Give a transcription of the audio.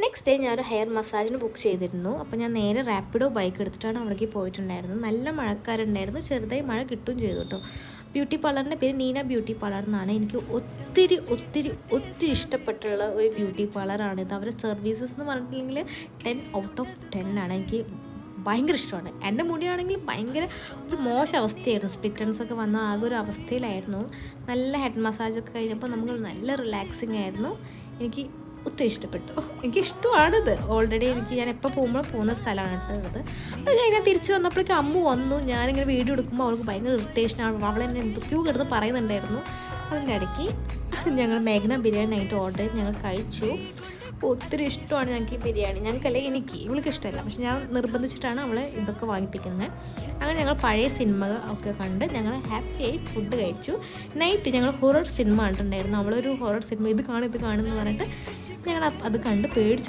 Next day ഞാനൊരു hair മസാജിന് book ചെയ്തിരുന്നു. അപ്പോൾ ഞാൻ നേരെ റാപ്പിഡോ ബൈക്ക് എടുത്തിട്ടാണ് അവിടേക്ക് പോയിട്ടുണ്ടായിരുന്നത്. നല്ല മഴക്കാരുണ്ടായിരുന്നു, ചെറുതായി മഴ കിട്ടുകയും ചെയ്തു കേട്ടോ. ബ്യൂട്ടി പാർലറിൻ്റെ പേര് നീന ബ്യൂട്ടി പാർലർ എന്നാണ്. എനിക്ക് ഒത്തിരി ഒത്തിരി ഒത്തിരി ഇഷ്ടപ്പെട്ടുള്ള ഒരു ബ്യൂട്ടി പാർലറാണിത്. അവരുടെ സർവീസസ് എന്ന് പറഞ്ഞിട്ടുണ്ടെങ്കിൽ 10/10 ആണ്. എനിക്ക് ഭയങ്കര ഇഷ്ടമാണ്. എൻ്റെ മുടിയാണെങ്കിൽ ഭയങ്കര ഒരു മോശം അവസ്ഥയായിരുന്നു, സ്പ്ലിറ്റൻസൊക്കെ വന്ന ആകെ ഒരു അവസ്ഥയിലായിരുന്നു. നല്ല ഹെഡ് മസാജൊക്കെ കഴിഞ്ഞപ്പോൾ നമുക്ക് നല്ല റിലാക്സിങ് ആയിരുന്നു. എനിക്ക് ഒത്തിരി ഇഷ്ടപ്പെട്ടു. എനിക്കിഷ്ടമാണിത്. ഓൾറെഡി ഞാൻ എപ്പോൾ പോകുമ്പോൾ പോകുന്ന സ്ഥലമാണ് ഉള്ളത്. അത് കഴിഞ്ഞാൽ തിരിച്ച് വന്നപ്പോഴേക്കും അമ്മു വന്നു. ഞാനിങ്ങനെ വീഡിയോ എടുക്കുമ്പോൾ അവൾക്ക് ഭയങ്കര ഇറിറ്റേഷനാണ്. അവളെന്നെ എന്തൊക്കെയോ കിടന്ന് പറയുന്നുണ്ടായിരുന്നു. അതിൻ്റെ ഇടയ്ക്ക് ഞങ്ങൾ മേഘന ബിരിയാണി ആയിട്ട് ഓർഡർ ചെയ്ത് ഞങ്ങൾ കഴിച്ചു. ഒത്തിരി ഇഷ്ടമാണ് ഞങ്ങൾക്ക് ഈ ബിരിയാണി. ഞങ്ങൾക്കല്ലേ, ഇവൾക്ക് ഇഷ്ടമല്ല, പക്ഷെ ഞാൻ നിർബന്ധിച്ചിട്ടാണ് അവളെ ഇതൊക്കെ വാങ്ങിപ്പിക്കുന്നത്. അങ്ങനെ ഞങ്ങൾ പഴയ സിനിമ ഒക്കെ കണ്ട് ഞങ്ങൾ ഹാപ്പിയായി ഫുഡ് കഴിച്ചു. നൈറ്റ് ഞങ്ങൾ ഹൊറർ സിനിമ കണ്ടിട്ടുണ്ടായിരുന്നു. അവളൊരു ഹൊറർ സിനിമ ഇത് കാണുമെന്ന് പറഞ്ഞിട്ട് ഞങ്ങൾ അത് കണ്ട് പേടിച്ച്